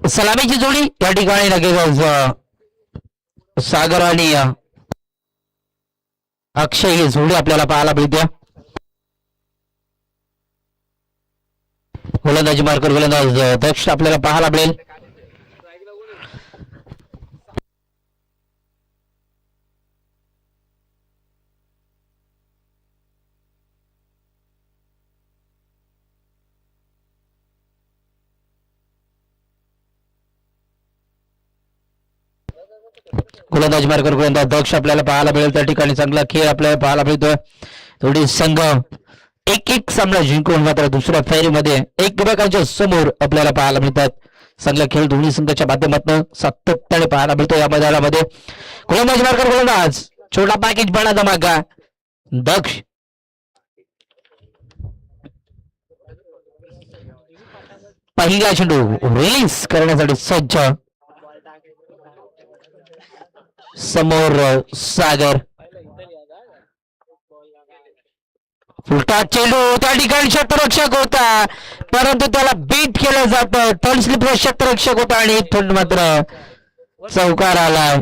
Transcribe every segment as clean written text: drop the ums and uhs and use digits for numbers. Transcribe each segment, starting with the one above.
सलामीची जोडी या ठिकाणी लगेच सागर आणि अक्षय ही जोडी आपल्याला पाहायला मिळते. गोलंदाजी मार्कर गोलंदाज दक्ष आपल्याला पाहायला मिळेल. गोलंदाज मार्कर गोलंदाज दक्ष आपल्याला पाहायला मिळेल. त्या ठिकाणी चांगला खेळ आपल्याला पाहायला मिळतोय. थोडी संघ एक सामना जिंकून मात्र दुसऱ्या फेरीमध्ये एकमेकांच्या समोर आपल्याला पाहायला मिळतात. चांगला खेळ दोन्ही संघाच्या माध्यमातून सातत्याने पाहायला मिळतो या मैदानामध्ये. गोलंदाज मार्कर गोलंदाज छोटा पॅकेज बडा धमाका. दक्ष पहिला चेंडू रिलीज करण्यासाठी सज्ज. समोर सागर फुलटा चेंडू त्या ठिकाणी क्षेत्ररक्षक होता परंतु त्याला बीट केलं जातं. टर्न स्लिपवर क्षेत्ररक्षक होता आणि इथून मात्र चौकार आला.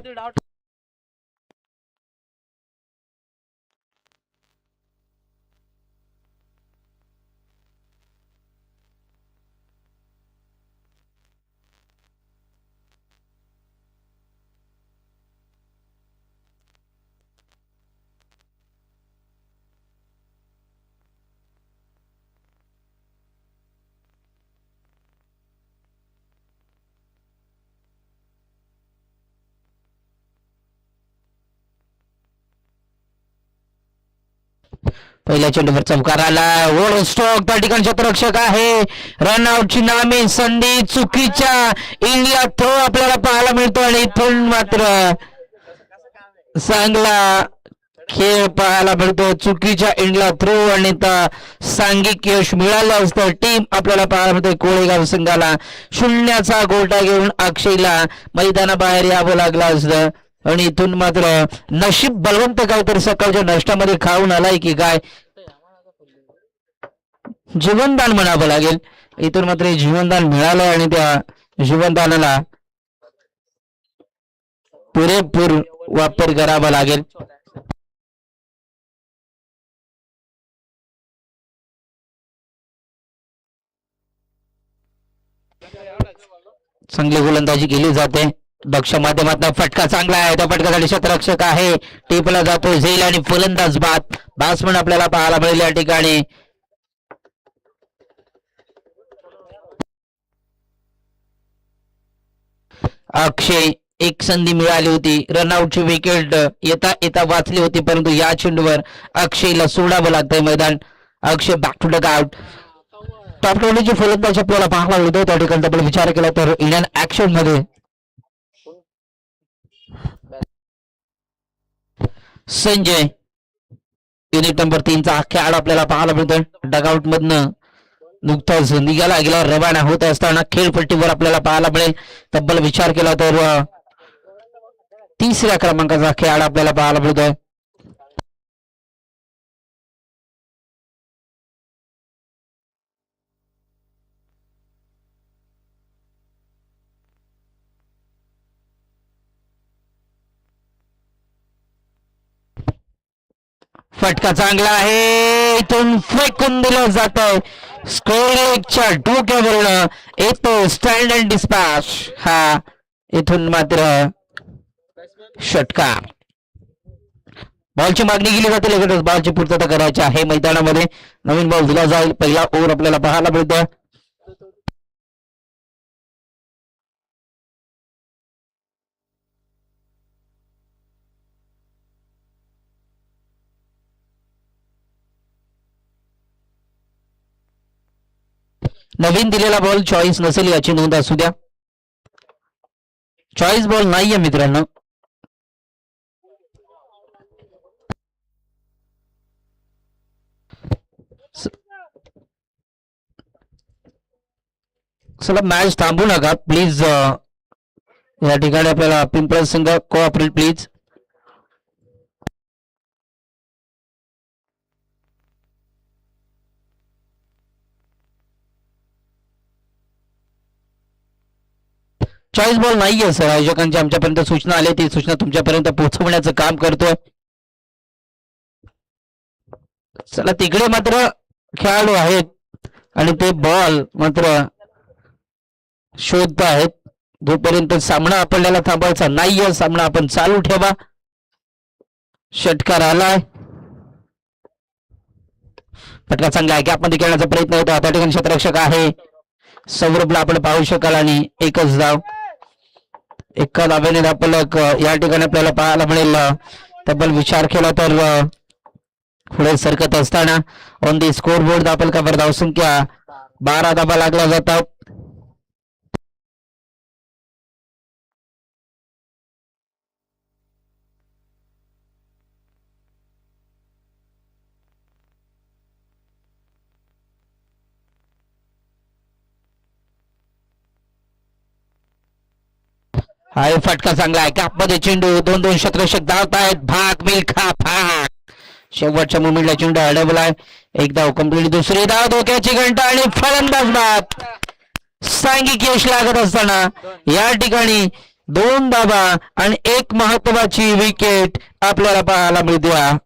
पहिल्या चेंडूवर चौकार आला. ओढ स्टॉक त्या ठिकाणी क्षेत्ररक्षक आहे. रनआउटची नामी संधी चुकीच्या इंडिया थ्रो आपल्याला पाहायला मिळतो आणि इथून मात्र चांगला खेळ पाहायला मिळतो. चुकीच्या इंडिया थ्रो आणि सांघिक यश मिळालं असतं. टीम आपल्याला पाहायला मिळते. कोळेगाव संघाला 0चा गोटा घेऊन अक्षयला मैदानाबाहेर यावं लागलं असतं आणि इथून मात्र नशीब बलवंत काहीतरी सकाळच्या नाश्त्यामध्ये खाऊन आलाय की काय जीवनदान म्हणावं लागेल. इथून मात्र जीवनदान मिळालंय आणि त्या जीवनदानाला पुरेपूर वापर करावा लागेल. चांगली गोलंदाजी केली जाते. दक्ष माध्यमातून फटका चांगला आहे. त्या फटकासाठी क्षेत्ररक्षक आहे. टेपला जातो झेल आणि फलंदाज बॅट्समन आपल्याला पाहायला मिळेल या ठिकाणी. अक्षय एक संधी मिळाली होती. रनआउटची विकेट येता येता वाचली होती परंतु या चेंडूवर अक्षयला सोडावं लागतंय मैदान. Akshay back to duck out. Top ट्वेंटीची फलंदाज आपल्याला पाहायला मिळतो. त्या ठिकाणी आपण विचार केला तर इंडियन ऍक्शन मध्ये संजय युनिट नंबर 3चा खेळ आपल्याला पाहायला मिळतोय. डगआउट मधनं नुकताच निघाला गेला रवाना होत असताना खेळपट्टीवर आपल्याला पाहायला मिळेल. तब्बल विचार केला तर 3ऱ्या क्रमांकाचा खेळ आपल्याला पाहायला मिळतोय. फटका चांगला आहे. इथून फेकून दिलं जात आहे. स्कोरच्या डोक्यावरून येतो स्टँड अँड डिस्पॅच. हा इथून मात्र षटकार. बॉलची मागणी केली जाते. लगेचच बॉलची पूर्तता करायची आहे मैदानामध्ये. नवीन बॉल दिला जाईल. पहिला ओव्हर आपल्याला पाहायला मिळतो. नवीन दिलेला बॉल चॉईस नसेल याची नोंद असू द्या. चॉईस बॉल नाहीये मित्रांनो. चला मॅच थांबू नका प्लीज. या ठिकाणी आपल्याला पिंपळ संघ कोऑपरेट प्लीज. चॉईस बॉल नाहीये सर. आयोजकांची आमच्यापर्यंत सूचना आली, ती सूचना तुमच्यापर्यंत पोहोचवण्याचं काम करतोय. चला तिकडे मात्र खेळाडू आहेत आणि ते बॉल मात्र शोधत आहेत. जोपर्यंत सामना आपल्याला थांबवायचा नाहीये, सामना आपण चालू ठेवा. षटकार आलाय, फटका चांगला आहे. गॅपमध्ये खेळण्याचा प्रयत्न होता. त्या ठिकाणी क्षेत्ररक्षक आहे सौरभला आपण पाहू शकाल आणि एकच धाव. एका धावेने धावफलक या ठिकाणी आपल्याला पाहायला मिळेल. तब्बल विचार केला तर पुढे सरकत असताना ऑन दी स्कोर बोर्ड धावफलकावर धावसंख्या 12 धावा लागल्या जातात. हाय फटका चांगला आहे. गॅपमध्ये चेंडू, दोन दोन क्षेत्ररक्षक धावत आहेत. भाग मिल्खा भाग. शेवटच्या मुमेंटला चेंडू अडवला आहे. एक धाव कंप्लीट. दुसरी धाव, धोक्याची घंटा आणि फलंदाज बाद. सांघिक यश लागत असताना या ठिकाणी 2 धावा आणि एक महत्वाची विकेट आपल्याला पाहायला मिळते.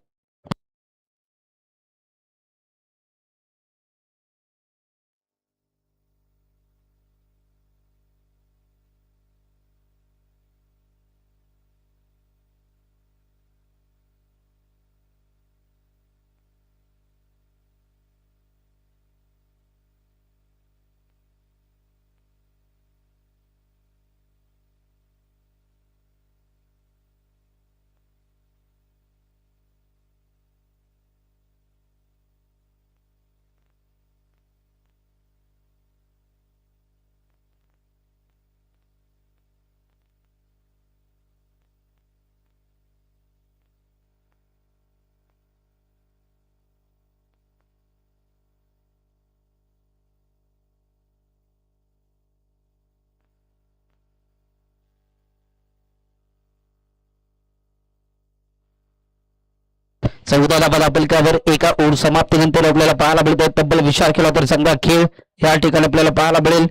चौदा धावा धावफलकावर एका ओव्हर समाप्तीनंतर आपल्याला पाहायला मिळतोय. तब्बल विचार केला तर चांगला खेळ या ठिकाणी आपल्याला पाहायला मिळेल.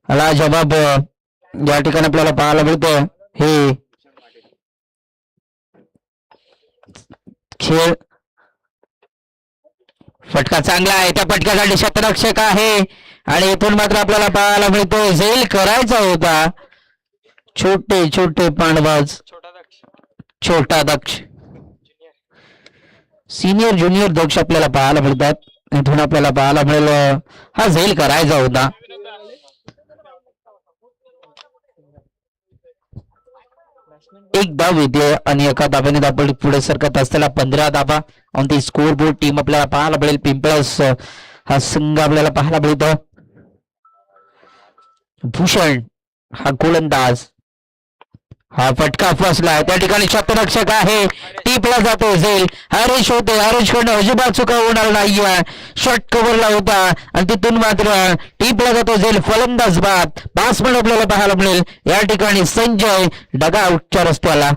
लाजवाब या ठिकाणी आपल्याला पाहायला मिळतोय. हे खेळ फटका चांगला आहे. त्या फटक्यासाठी क्षेत्ररक्षक आहे आणि इथून मात्र आपल्याला पाहायला मिळतोय झेल करायचा होता. छोटे छोटे पांडवाज, छोटा दक्ष, सिनियर ज्युनियर दक्ष आपल्याला पाहायला मिळतात. इथून आपल्याला पाहायला मिळेल हा झेल करायचा होता. एक धाव येते आणि एका धाव्याने आपण पुढे सरकत असताना 15 धावा on the score board. Team आपल्याला पाहायला मिळेल पिंपळस हा संघ आपल्याला पाहायला मिळतो. भूषण हा गोलंदाज, हा फटका फसला. त्या ठिकाणी क्षेत्ररक्षक आहे, टीपला जातो झेल. हरीश होते, हरीश कडनं अजिबात चुका होणार नाहीये. शॉट कव्हरला होता आणि तिथून मात्र टीपला जातो झेल. फलंदाज बाद. बॅट्समन आपल्याला पाहायला मिळेल या ठिकाणी संजय डगआउटच्या रस्त्याला.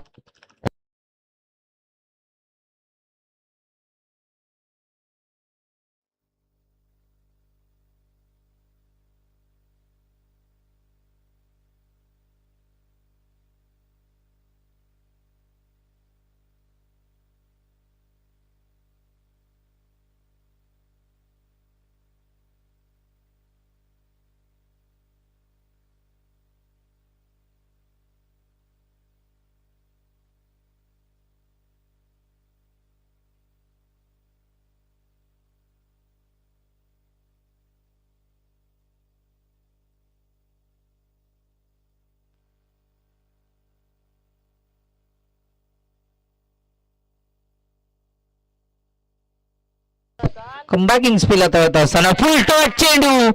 कमबॅकिंग स्पिल आता असताना फुल टॉच चेंडू,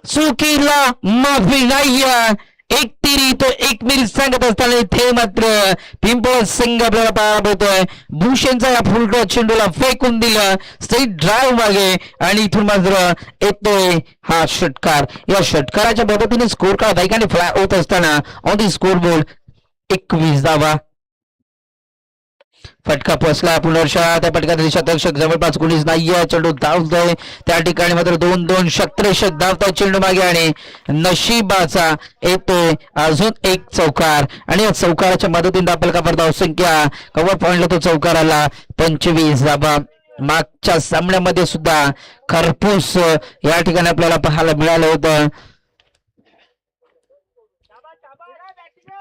चुकीला माफी नाहीये. एक तिरी तो एक मिनिट सांगत असताना इथे मात्र पिंपळ संघ आपल्याला पाहायला मिळतोय. भूषणचा या फुल टॉच चेंडूला फेकून दिला स्ट्रेट ड्राईव्ह मागे आणि इथून मात्र येतोय हा षटकार. या षटकाराच्या मदतीने स्कोर कार्ड वेगाने फ्लाय होत असताना ऑन दी स्कोर बोर्ड 21 धावा. फटका पोचला पुनर्षा त्या फटका शतरक्षक जवळपास कोणीच नाहीये. चेंडू धावतोय त्या ठिकाणी मात्र 2-2 शतरक्षक धावताय चेंडू मागे आणि नशिबाचा येतोय अजून एक चौकार आणि या चौकाराच्या मदतीने आपल्याला कव्हर धावसंख्या कव्हर पॉइंटला तो चौकार आला 25 धावा. मागच्या सामन्यामध्ये सुद्धा खरपूस या ठिकाणी आपल्याला पाहायला मिळालं होतं.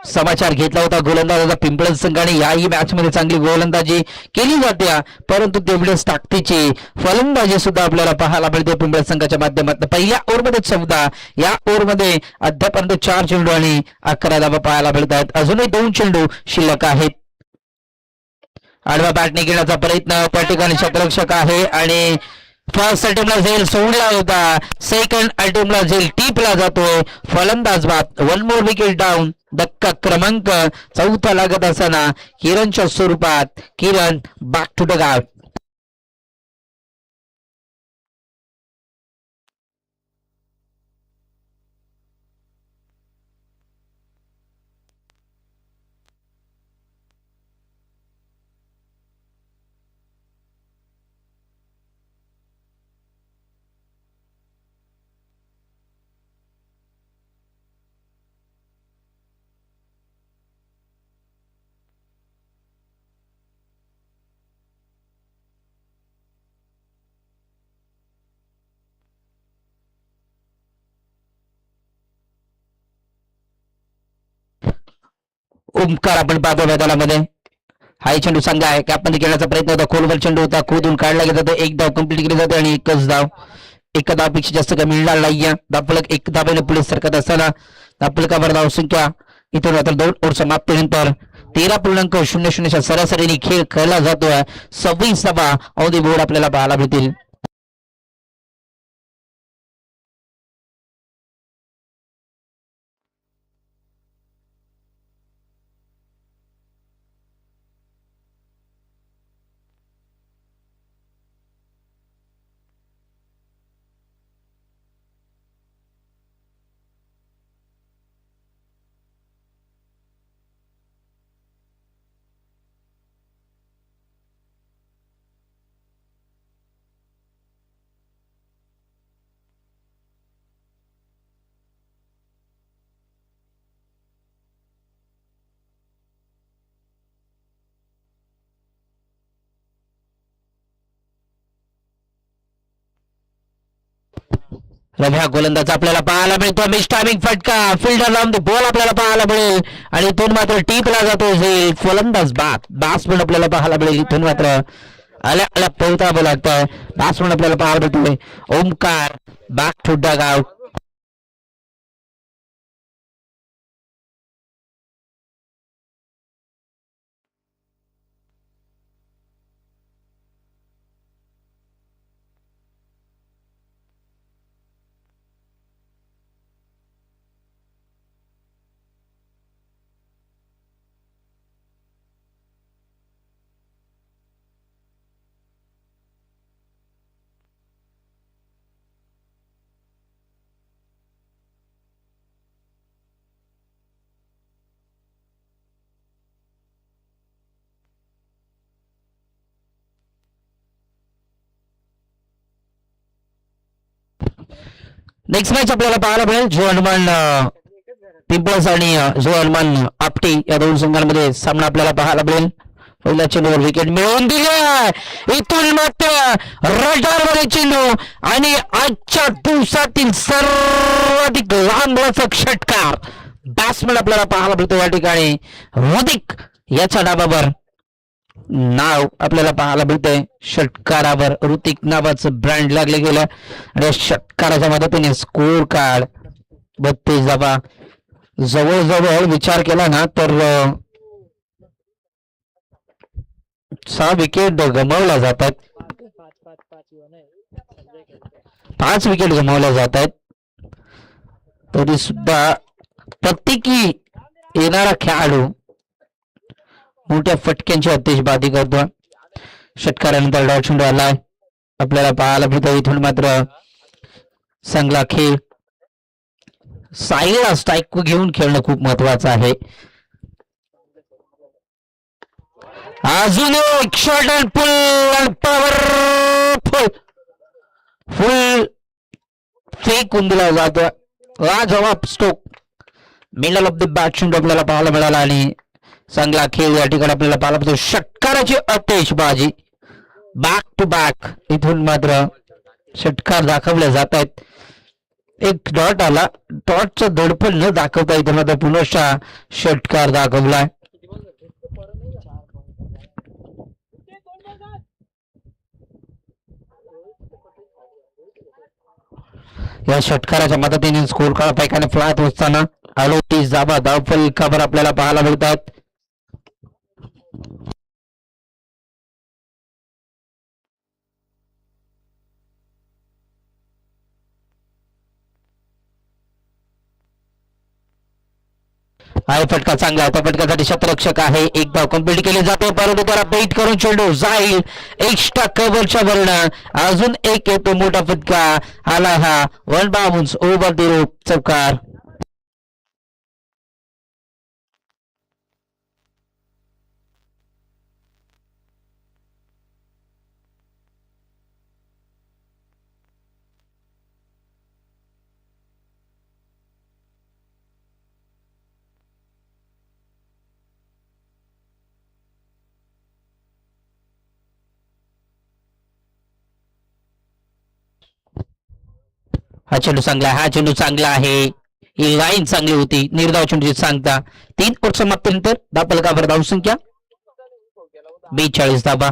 समाचार घेतला होता गोलंदाजाचा पिंपळज संघाने याही मॅच मध्ये चांगली गोलंदाजी केली जाते परंतु तेवढेच ताकदीची फलंदाजी सुद्धा आपल्याला पाहायला मिळते पिंपळज संघाच्या माध्यमातून. पहिल्या ओव्हरमध्ये 14 या ओव्हरमध्ये अद्यापर्यंत 4 चेंडू आणि 11 धावा पाहायला मिळत आहेत. अजूनही 2 चेंडू शिल्लक आहेत. आडवा बॅटने घेण्याचा प्रयत्न त्या ठिकाणी शतरक्षक आहे आणि फर्स्ट अटेम्प्टला झेल सोडला होता. सेकंड अटेम्प्टला झेल टीपला जातोय. फलंदाज बाद 1 मोर विकेट डाऊन. धक्का क्रमांक 4 लागत असताना किरणच्या स्वरूपात किरण बॅक टू द गाव. ओमकार आपण पाहतो मैदानामध्ये हाय चेंडू चांगला आहे कॅपमध्ये खेळण्याचा प्रयत्न होता. खोलवर चेंडू होता खोदून काढला गेला जातो. एक धाव कंप्लीट केली जाते आणि एकच धाव एका धावपेक्षा जास्त काही मिळणार नाहीये. धावफलक 1 धावेने पुढे सरकत असताना धावफलकावर धावसंख्या इथून आता 2 ओव्हर समाप्तीनंतर 13.00 सरासरीने खेळ खेळला जातोय. 26 धावा ऑन दी बोर्ड आपल्याला पाहायला मिळतील. रव्या गोलंदाज आपल्याला पाहायला मिळतो. मिस्टामिंग फटका फिल्डर लावून बॉल आपल्याला पाहायला मिळेल आणि इथून मात्र टीपला जातो. फलंदाज बास पण आपल्याला पाहायला मिळेल. इथून मात्र आल्या आल्या पोहता लागतोय. बास पण आपल्याला पाहायला मिळतोय. ओमकार बॅक टू द गाव. नेक्स्ट मॅच आपल्याला पाहायला मिळेल जो हनुमान पिंपल्स आणि जो हनुमान आपटी या 2 संघांमध्ये सामना आपल्याला पाहायला मिळेल. पहिल्या चेंडूवर विकेट मिळवून दिले. इथून मात्र रडारमध्ये चेंडू आणि आजच्या दिवसातील सर्वाधिक लांबचा षटकार बॅट्समन आपल्याला पाहायला मिळतो. या ठिकाणी ऋतिक याच्या नावावर नाव आपल्याला पाहायला मिळतंय. षटकारावर ऋतिक नावाचं ब्रँड लागले गेलं आणि षटकाराच्या मदतीने स्कोर कार्ड 32 धावा. जवळजवळ विचार केला ना तर 6 विकेट गमावल्या जात आहेत. 5 विकेट गमावल्या जात आहेत. तरी सुद्धा प्रत्येकी येणारा खेळाडू मोठ्या फटक्यांची अतिशबाजी करतो. षटकारानंतर डॉट चेंडू आलाय आपल्याला पाहायला मिळतो. इथून मात्र चांगला खेळ साईडला स्ट्राईक घेऊन खेळणं खूप महत्वाचं आहे. अजून एक shot and pull powerful full फेकून दिला जातो. लाजवाब stroke middle of the bat आपल्याला पाहायला मिळाला आणि चांगला खेळ या ठिकाणी आपल्याला पाहायला मिळतो. षटकाराची अटेशबाजी बॅक टू बॅक इथून मात्र षटकार दाखवले जात आहेत. एक डॉट आला, डॉटचं दडपण न दाखवता इथे मात्र पुनश्च षटकार दाखवलाय. या षटकाराच्या मदतीने स्कोर कार्ड पैकाने फ्लॅट असताना अलोटी जाबा धावफल खबर आपल्याला पाहायला मिळतात. आहे फटका चांगला, त्या फटक्यासाठी शतरक्षक आहे. एक धाव कंप्लीट केली जाते परंतु त्याला बेट करून चेंडू जाईल एक्स्ट्रा कव्हरच्या वर्ण. अजून एक येतो मोठा फटका आला हा one bounce over the rope चौकार. हा चेंडू चांगला आहे, हा चेंडू चांगला आहे. ही लाईन चांगली होती. निर्धाव चेंडूची सांगता 3 ओव्हर समाप्तीनंतर धावफलकावर धावसंख्या 42 धावा.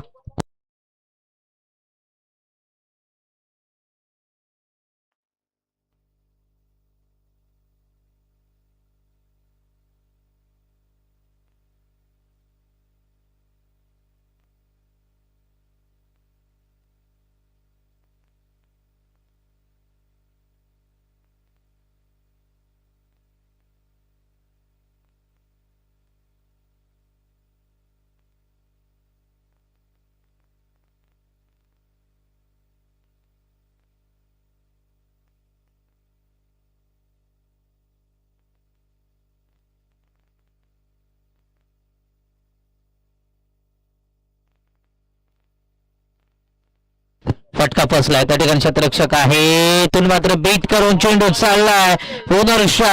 फटका फसलाय त्या ठिकाणी शतरक्षक आहे. इथून मात्र बीट करून चेंडू चाललाय पुनर्षा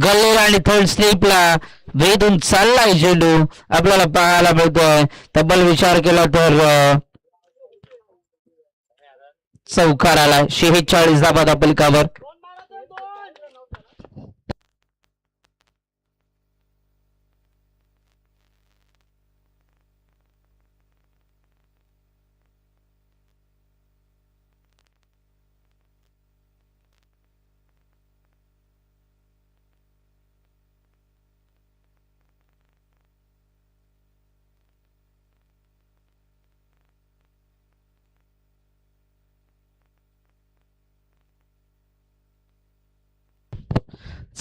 गल्लेला आणि थर्ड स्लिपला वेधून चाललाय चेंडू आपल्याला पाहायला मिळतोय. तब्बल विचार केला तर चौकार आला. 46 धावा धावफलकावर.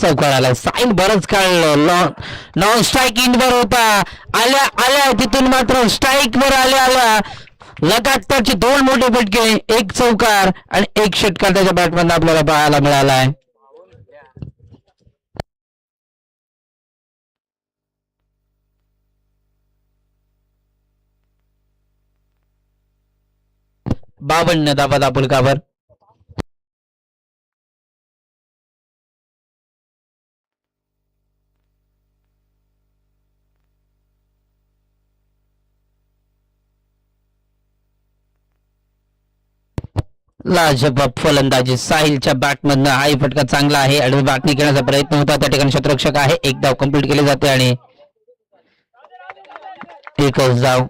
चौकार आला. साईन बरंच काढलं. नॉन स्ट्राईक इन वर होता. आल्या आल्या तिथून मात्र स्ट्राईक वर आल्या लगातारचे 2 मोठे फटके, एक चौकार आणि एक षटकार त्याच्या बॅटमधून आपल्याला पाहायला मिळालाय. बावन्न धावा धावफलकावर. लाजबाब फलंदाजी साहिलच्या बॅटमधनं हाही फटका चांगला आहे. आडवी बॅटने घेण्याचा प्रयत्न होता त्या ठिकाणी शतरक्षक आहे. एक धाव कंप्लीट केली जाते आणि एकच धाव.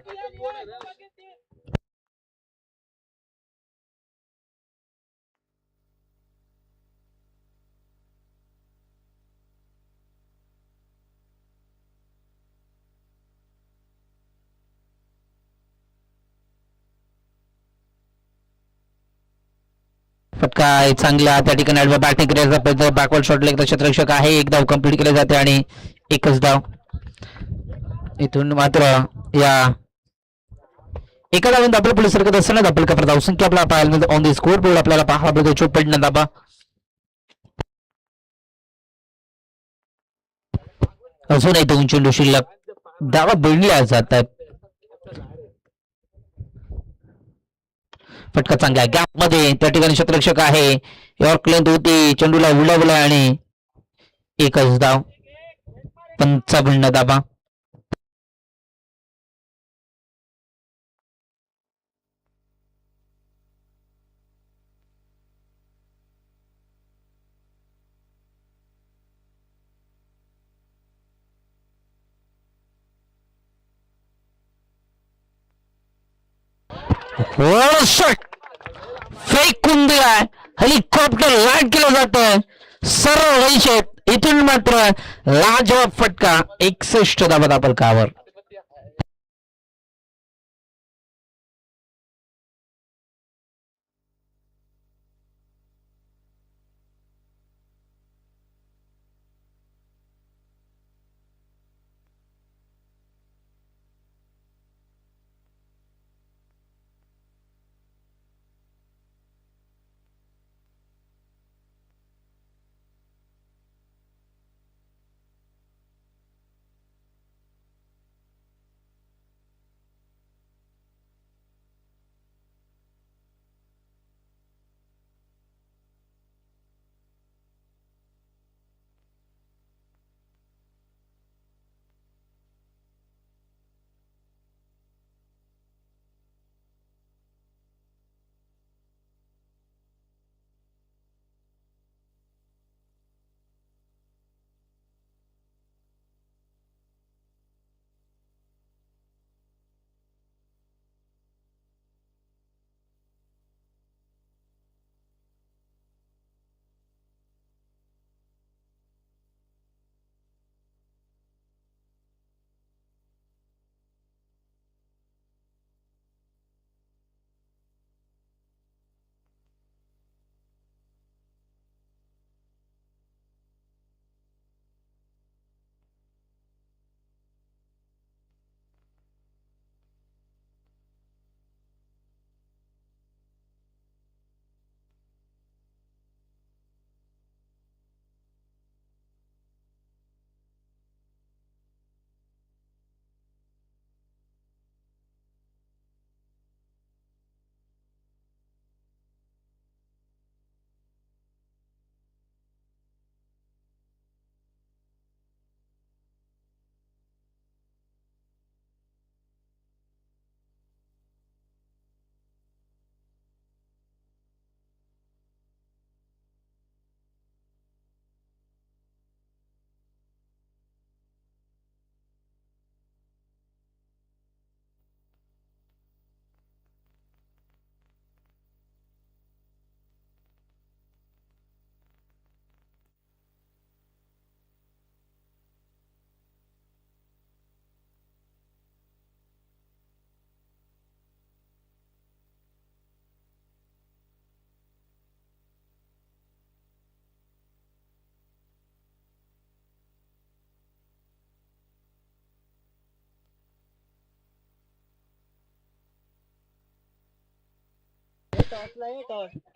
फटका चांगला त्या ठिकाणी आडवा बॅटिंग करायचा प्रयत्न बॅकवर्ड शॉट लेग क्षेत्ररक्षक आहे. एक धाव कंप्लीट केले जाते आणि एकच धाव. इथून मात्र या एका धावून धावपल पोलीस सरकत असताना धावफलकावर धावसंख्या आपल्याला पाहायला मिळते. ऑन द स्कोर बोर्ड आपल्याला पाहायला मिळतो 54 धावा. अजूनही 2 चेंडू शिल्लक. धावा बिळल्या जातात. फटका चांगला गॅप मध्ये त्या ठिकाणी क्षेत्ररक्षक आहे. यॉर्क लेंथ होती, चेंडूला उडवला आणि एकच धाव. 55 धाबा. फेकून दिलाय. हेलिकॉप्टर लँड केलं जातं सरळ रेषेत. इथून मात्र लाजवाब फटका. 61 धाबा दाबलकावर.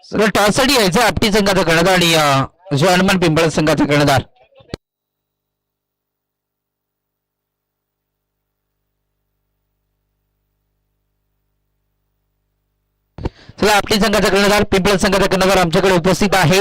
सर टॉस साठी यायचं आपटी संघाचा कर्णधार आणि जो हनुमान पिंपळ संघाचा कर्णधार. चला आपटी संघाचा कर्णधार पिंपळ संघाचा कर्णधार आमच्याकडे उपस्थित आहे.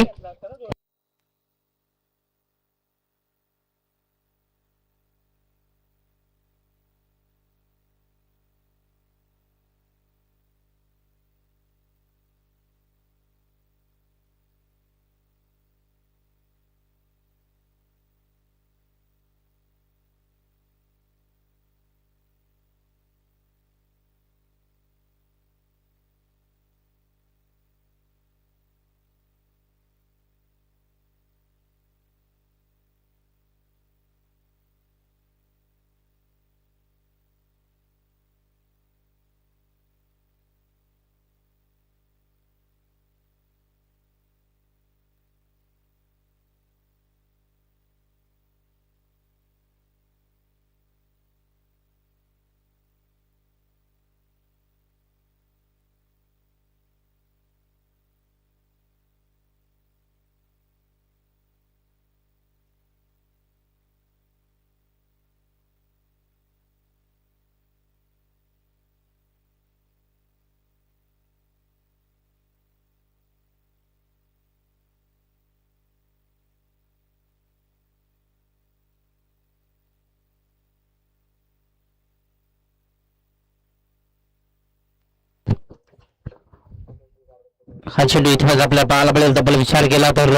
हा चेंडू इथे आपल्याला पाहायला मिळेल. तब्बल विचार केला तर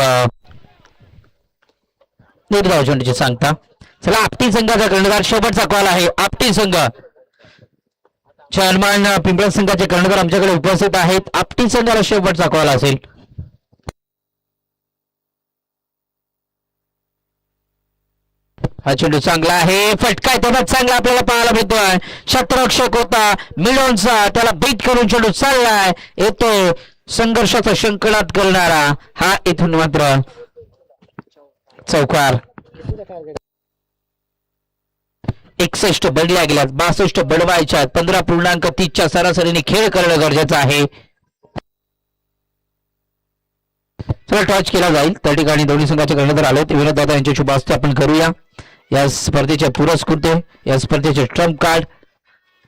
निर्धाव चेंडूची सांगता. चला आपटी संघाचा कर्णधार शेवटचा कॉल आहे. आपटी संघ चेअरमॅन पिंपळ संघाचे कर्णधार आमच्याकडे उपस्थित आहेत. आपटी संघाला शेवटचा कॉल असेल. हा चेंडू चांगला आहे. फटका तेव्हा चांगला आपल्याला पाहायला मिळतोय. शतरक्षक होता मिलोनचा, त्याला बीट करून चेंडू चाललाय. येतो संघर्षाचा संकटात करणारा हा इथून मात्र चौकार. 61 बडल्या गेल्यात, 62 बडवायच्या. 15.30च्या सरासरीने खेळ करणं गरजेचं आहे. चला टॉच केला जाईल. त्या ठिकाणी दोन्ही संघाचे कर्णधार आले. विनोद दादा यांच्या शुभ हस्ते आपण करूया. या स्पर्धेचे पुरस्कृते, या स्पर्धेचे ट्रम्प कार्ड,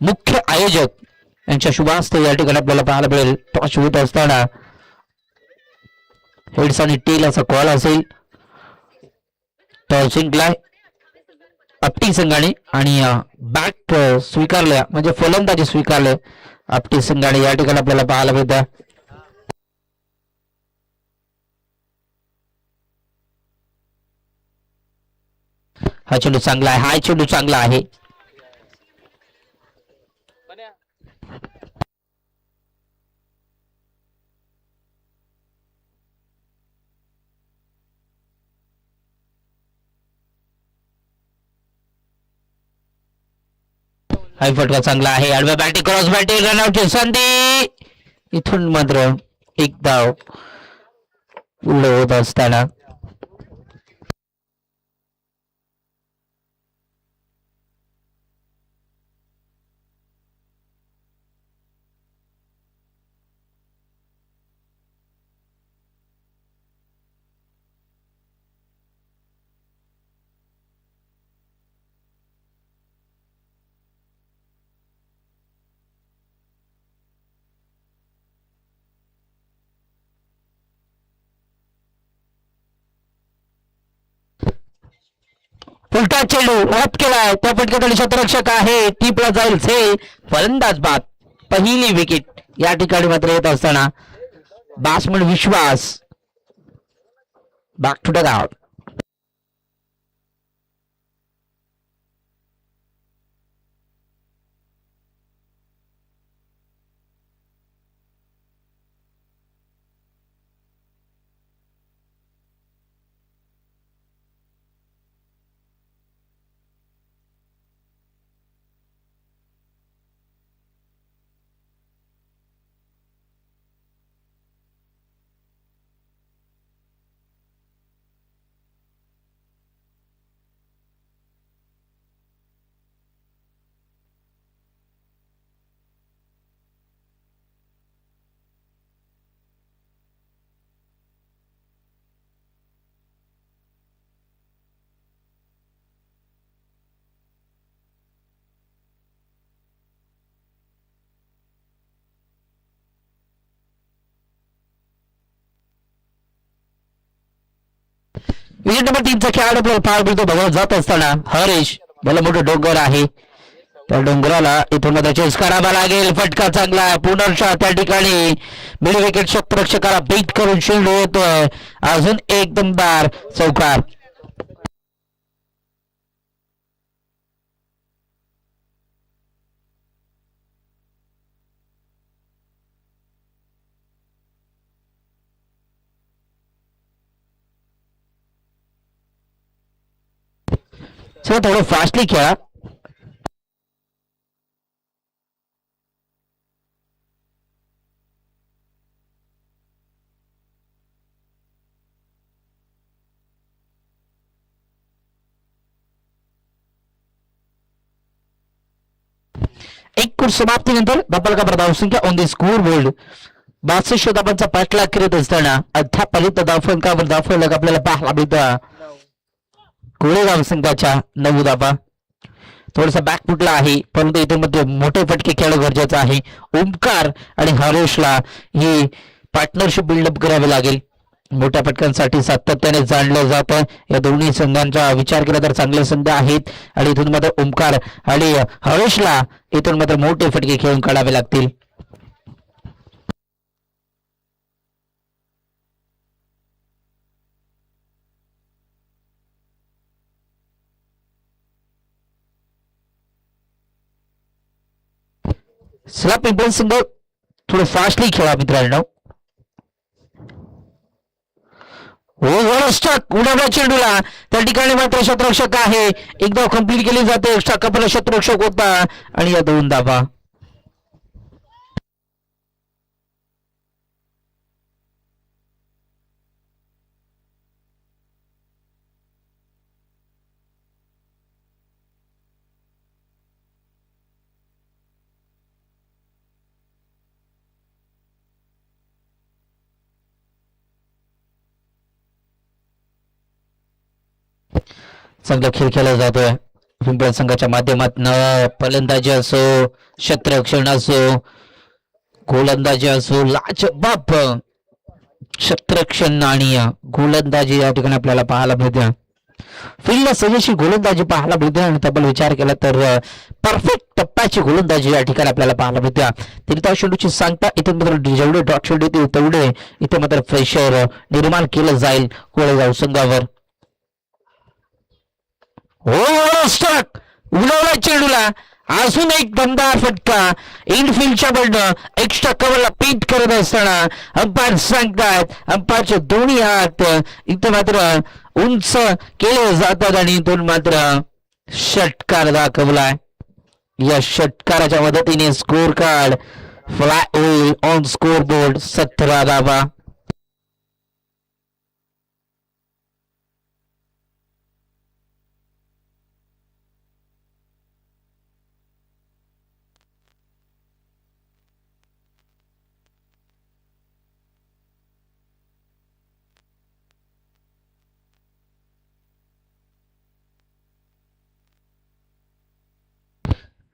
मुख्य आयोजक यांच्या शुभ हस्ते या ठिकाणी आपल्याला पाहायला मिळेल. टॉच होत असताना हेड्स आणि टेल असा कॉल असेल. टॉस जिंकलाय आपटी संघाने आणि बॅट स्वीकारल्या म्हणजे फलंदाजी स्वीकारले आपटी संघाने या ठिकाणी आपल्याला पाहायला मिळतं. हा चेंडू चांगला आहे. हा चेंडू चांगला आहे. हाय फटका चांगला आहे. आडव्या बॅटिंग क्रॉस बॅटिंग रनआउटची संधी. इथून मात्र एक धाव पुढे होत असताना उलटा चेंडू ऑफ केलाय. त्या फटक्यात शतरक्षक आहे. टीपला जाईल से फलंदाज बाद. पहिली विकेट या ठिकाणी मात्र येत असताना batsman Vishwas back to the ground. Wicket number 3चा खेळाडू पार पडतो बघा जात असताना हरीश. भले मोठं डोंगर आहे. त्या डोंगराला इथून मात्र चेस करावा लागेल. फटका चांगला आहे. पुनर्शा त्या ठिकाणी मिड विकेट क्षेत्ररक्षकाला बीट करून शील्ड होतोय. अजून एक दमदार चौकार. चला थोडं फास्टली खेळा. एक कुट समाप्तीनंतर धावफलकावर धावसंख्या ऑन द स्कोर बोर्ड 62 धावांचा पाठलाग करत असताना अद्यापर्यंत धावफलक आपल्याला पाहायला मिळतं. कोळेगाव संघाच्या 9 धावा. थोडासा बॅक फुटला आहे परंतु इथे मध्ये मोठे फटके खेळणं गरजेचं आहे. ओमकार आणि हरेशला ही पार्टनरशिप बिल्डअप करावी लागेल. मोठ्या फटक्यांसाठी सातत्याने जाणलं जातं. या दोन्ही संघांचा विचार केला तर चांगले संघ आहेत आणि इथून मात्र ओमकार आणि हरेशला इथून मात्र मोठे फटके खेळून काढावे लागतील. चला पिंपळ संघ थोडं फास्टली खेळा मित्रांनो. हो स्टक उडाला चेंडूला, त्या ठिकाणी मात्र शतरक्षक आहे, एक धाव कंप्लीट केली जाते. एक्स्ट्रा कपला शतरक्षक होता आणि या 2 धावा. चांगला खेळ केला जातोय पिंपळ संघाच्या माध्यमातून. फलंदाजी असो, क्षेत्ररक्षण असो, गोलंदाजी असो, लाजबाब क्षेत्ररक्षण आणि गोलंदाजी या ठिकाणी आपल्याला पाहायला मिळते. फील्डला सजेशी गोलंदाजी पाहायला मिळते आणि तब्बल विचार केला तर परफेक्ट टप्प्याची गोलंदाजी या ठिकाणी आपल्याला पाहायला मिळते. तिरता चेंडूची सांगता इथे मात्र जेवढे डॉट चेंडू येतील तेवढे इथे मात्र प्रेशर निर्माण केलं जाईल कोळेगाव संघावर. हो स्टक उडवला चेंडूला, अजून एक दमदार फटका इनफिल्डच्या बळनं एक्स्ट्रा कव्हरला पीट करत असताना अंपायर सांगतात, अंपायरचे दोन्ही हात इथे मात्र उंच केले जातात आणि इथून मात्र षटकार दाखवलाय. या षटकाराच्या मदतीने स्कोर कार्ड फ्लाय होईल ऑन स्कोर बोर्ड. 17 धावा.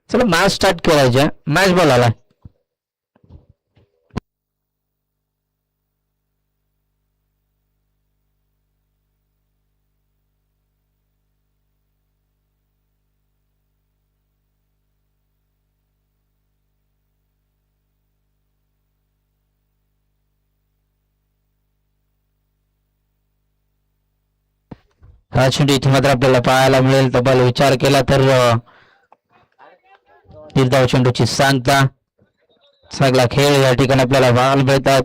चला मॅच स्टार्ट करायच्या. मॅच बॉल आला. हा चेंडू इथे मात्र आपल्याला पाहायला मिळेल. तब्बल विचार केला तर निर्धाव चेंडूची सांगता. चांगला खेळ या ठिकाणी आपल्याला पाहायला मिळतात.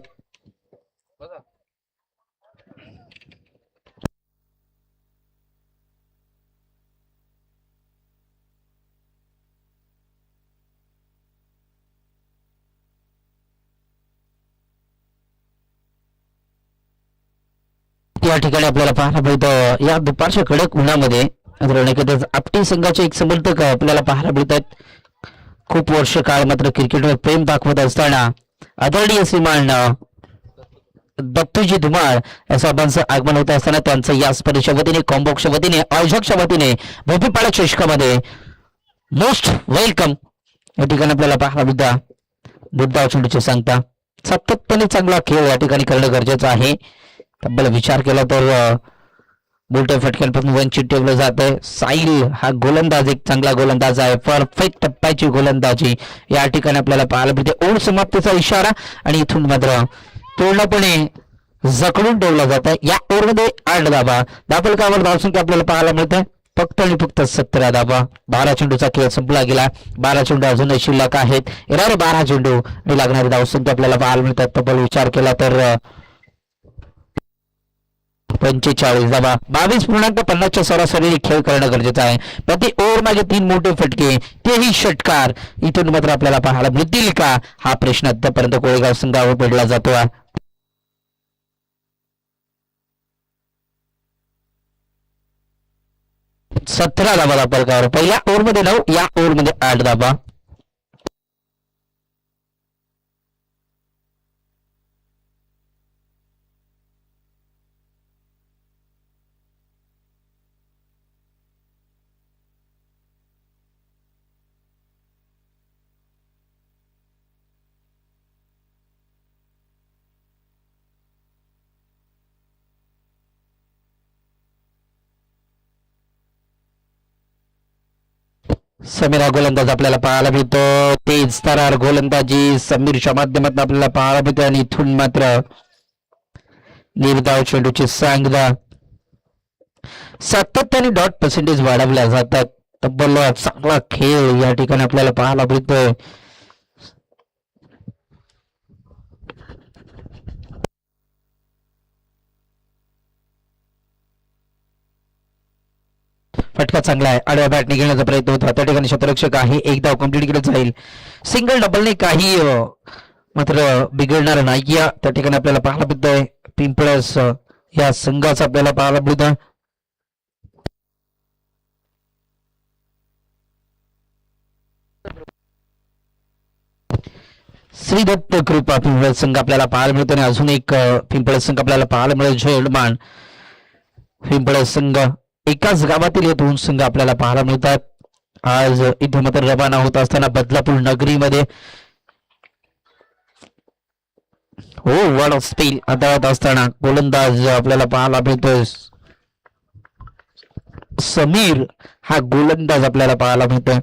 या ठिकाणी आपल्याला पाहायला मिळतं या दुपारच्या कडक उन्हामध्ये आपटी संघाचे एक समर्थक आपल्याला पाहायला मिळतात. खूप वर्ष काळ मात्र क्रिकेटवर प्रेम दाखवत असताना आदरणीय श्रीमान दत्तूजी धुमाळ या साहेबांचं आगमन होत असताना त्यांचं या स्पर्धेच्या वतीने, कॉम्बॉक्सच्या वतीने, आयोजकच्या वतीने भोपीपाडा चषकामध्ये मोस्ट वेलकम या ठिकाणी आपल्याला पाहायला मिळतं. दुर्दाव चेंडूची सांगता. सातत्याने चांगला खेळ या ठिकाणी करणं गरजेचं आहे. तब्बल विचार केला तर बोलत्या फटक्यांपासून वंचित ठेवलं जात आहे. साहिल हा गोलंदाज एक चांगला गोलंदाज आहे. परफेक्ट टप्प्याची गोलंदाजी या ठिकाणी आपल्याला पाहायला मिळते. ओव्हर समाप्तीचा इशारा आणि इथून मात्र पूर्णपणे जखडून ठेवला जात आहे. या ओव्हरमध्ये 8 धावा. धावफलकावर धावसंख्या आपल्याला पाहायला मिळते फक्त आणि फक्त 17 धावा. 12 चेंडूचा खेळ संपला गेला. 12 चेंडू अजूनही शिल्लक आहेत. येणारे 12 चेंडू आणि लागणारी धावसंख्या आपल्याला पाहायला मिळतात. तब्बल विचार केला तर 45 धावा. 22.50च्या सरासरीने खेळ करणं गरजेचं आहे. प्रति ओव्हर मागे 3 मोठे फटके, तेही षटकार इथून मात्र आपल्याला पाहायला मिळतील का हा प्रश्न आतापर्यंत कोळेगाव संघावर पडला जातो. 17 धावा धावफलकावर. पहिल्या ओव्हरमध्ये 9, या ओव्हरमध्ये 8 धावा. समीर गोलंदाज आपल्याला पाहायला मिळतो. तेज तरार गोलंदाजी समीरच्या माध्यमातून आपल्याला पाहायला मिळते आणि इथून मात्र निर्धाव चेंडूची सांगता. सातत्याने डॉट पर्सेंटेज वाढवल्या जातात. तब्बल चांगला खेळ या ठिकाणी आपल्याला पाहायला मिळतोय. फटका चांगला आहे, आडव्या बॅटने घेण्याचा प्रयत्न होता, त्या ठिकाणी क्षेत्ररक्षक आहे, एक धाव कंप्लीट केलं जाईल. सिंगल डबलने काही मात्र बिघडणार नाही. त्या ठिकाणी आपल्याला पाहायला मिळतंय पिंपळस या संघाचा आपल्याला पाहायला मिळतं. श्रीदत्त कृपा पिंपळस संघ आपल्याला पाहायला मिळतो आणि अजून एक पिंपळस संघ आपल्याला पाहायला मिळेल झेडमान पिंपळस संघ. एकाच गावातील हे दोन संघ आपल्याला पाहायला मिळतात. आज इथे मात्र रवाना होत असताना बदलापूर नगरीमध्ये हो वर्ल्ड स्पेल हाताळत असताना गोलंदाज आपल्याला पाहायला मिळतोय समीर हा गोलंदाज आपल्याला पाहायला मिळतोय.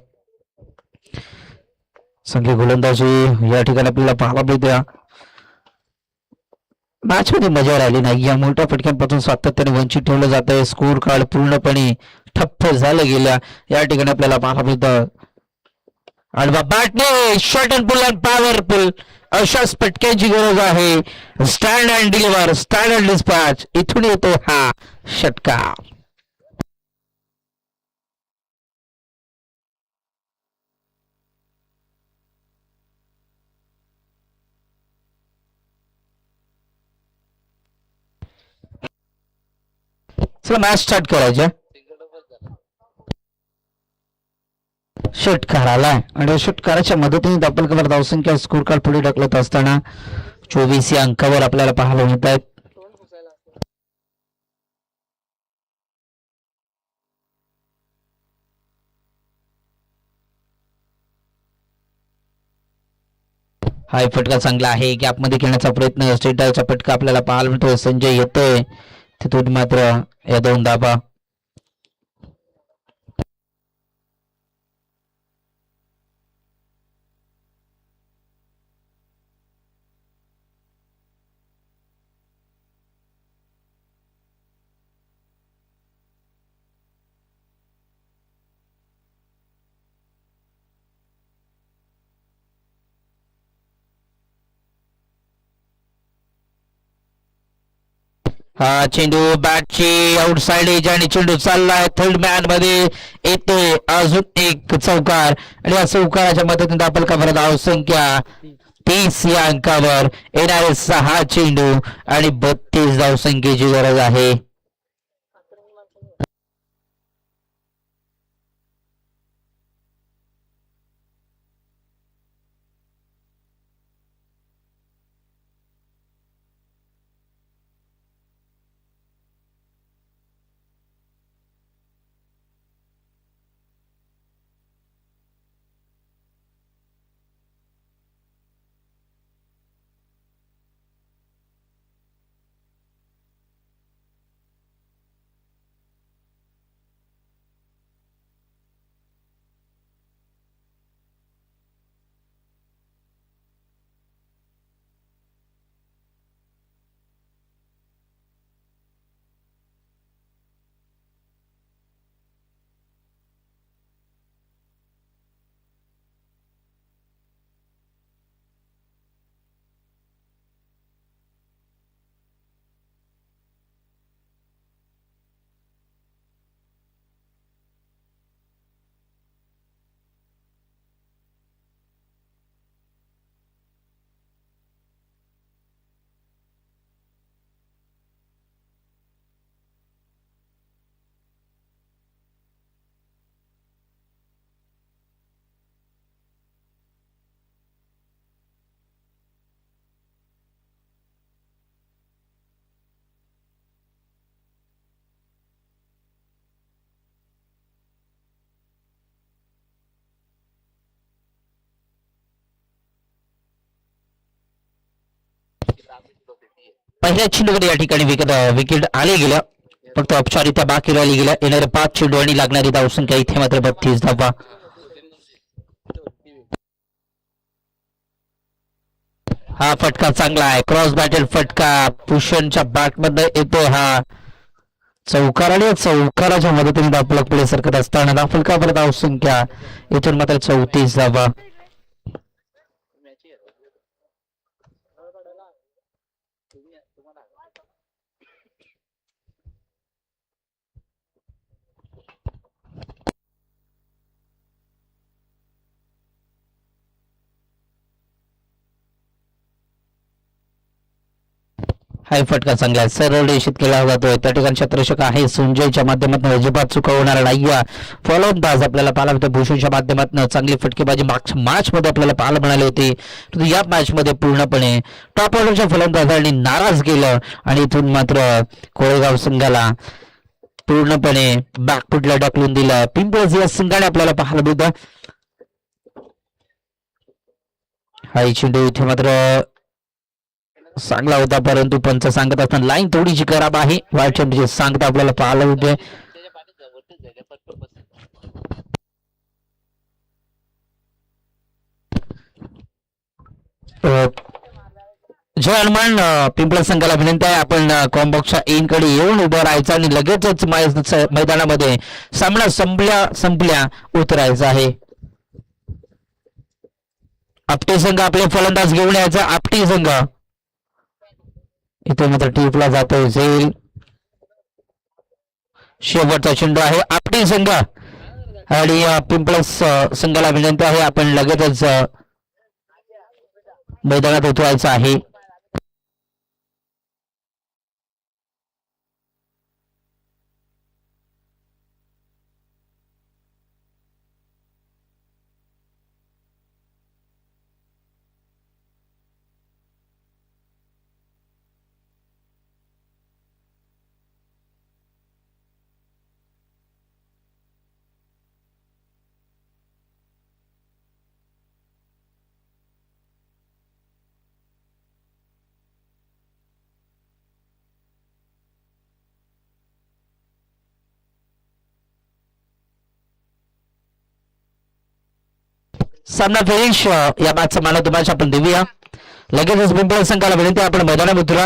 संघी गोलंदाजी या ठिकाणी आपल्याला पाहायला मिळते. मॅच मध्ये मजा राहिली नाही. या मोठ्या फटक्यांपासून सातत्याने वंचित ठेवलं जात आहे. स्कोर कार्ड पूर्णपणे ठप्प झालं गेल्या या ठिकाणी आपल्याला पाहायला मिळतं. आणि बॅटने short and pull and powerful अशाच फटक्यांची गरज आहे. Stand and deliver, stand and dispatch, इथून येतो हा षटकार. चला मॅच स्टार्ट करायच्या. षटकार आलाय आणि षटकाराच्या मदतीने दापलकर धावसंख्या स्कोर कार्ड पुढे ढकलत असताना 24 या अंकावर आपल्याला पाहायला मिळत आहेत. हा फटका चांगला आहे. गॅपमध्ये खेळण्याचा प्रयत्न, स्ट्रेटाचा फटका आपल्याला पाहायला मिळतोय. संजय येतोय तिथून मात्र या दोन धाबा. हा चेंडू बॅटची आउटसाइड एज आणि चेंडू चाललाय थर्ड मॅन मध्ये येतोय. अजून एक चौकार आणि या चौकाराच्या मदतीने दापलकर धाव संख्या 30 या अंकावर. येणारे 6 चेंडू आणि 32 धाव संख्येची गरज आहे. पहिल्या चेंडूवर या ठिकाणी विकेट आले गेल्या, फक्त औपचारिकता बाकी राहिली गेल्या. येणारे 5 चेंडू आणि लागणारी धावसंख्या इथे मात्र 32 धावा. हा फटका चांगला आहे, क्रॉस बॅटेल फटका भूषणच्या बॅट मध्ये येतो. हा चौकार आणि चौकाराच्या मदतीने दापलक पुढे सरकत असताना दापलकावर धावसंख्या इथून मात्र 34 धावा. हाय फटका चांगला सरळ रेषेत केला जातोय. त्या ठिकाणी क्षेत्ररक्षक आहे संजयच्या माध्यमातून अजिबात चुकवणारा नाहीये. फलंदाज आपल्याला पाहायला मिळतो भूषणच्या माध्यमातून चांगली फटकेबाजी मागच्या मॅच मध्ये आपल्याला पाहायला मिळाली होती. परंतु या मॅच मध्ये पूर्णपणे टॉप ऑर्डरच्या फलंदाजांनी नाराज केलं आणि इथून मात्र कोळेगाव संघाला पूर्णपणे बॅकफुटला ढकलून दिलं. पिंपळज या संघाने आपल्याला पाहायला मिळतं. हाय चेंडू इथे मात्र चांगला होता परंतु पंच सांगत असताना लाईन थोडीशी खराब आहे. वाईट चेंडूची सांगता आपल्याला पाहायला मिळते. जय हनुमान पिंपळा संघाला विनंती आहे आपण कॉम्बॉक्सच्या एनकडे येऊन उभं राहायचं आणि लगेचच मैदानामध्ये सामना संपल्या उतरायचा आहे. आपटे संघ आपले फलंदाज घेऊन यायचा. आपटी संघ इथे मात्र टीपला जातोय झेल. शेवटचा चेंडू आहे आपटी संघ आणि पिंपळस संघाला विनंती आहे आपण लगेचच मैदानात उतरायचं आहे. सामना फिनिश या मॅचचा मानव तुम्हाला आपण देऊया. लगेचच पिंपळ संघाला विनंती आपण मैदानात उतरा.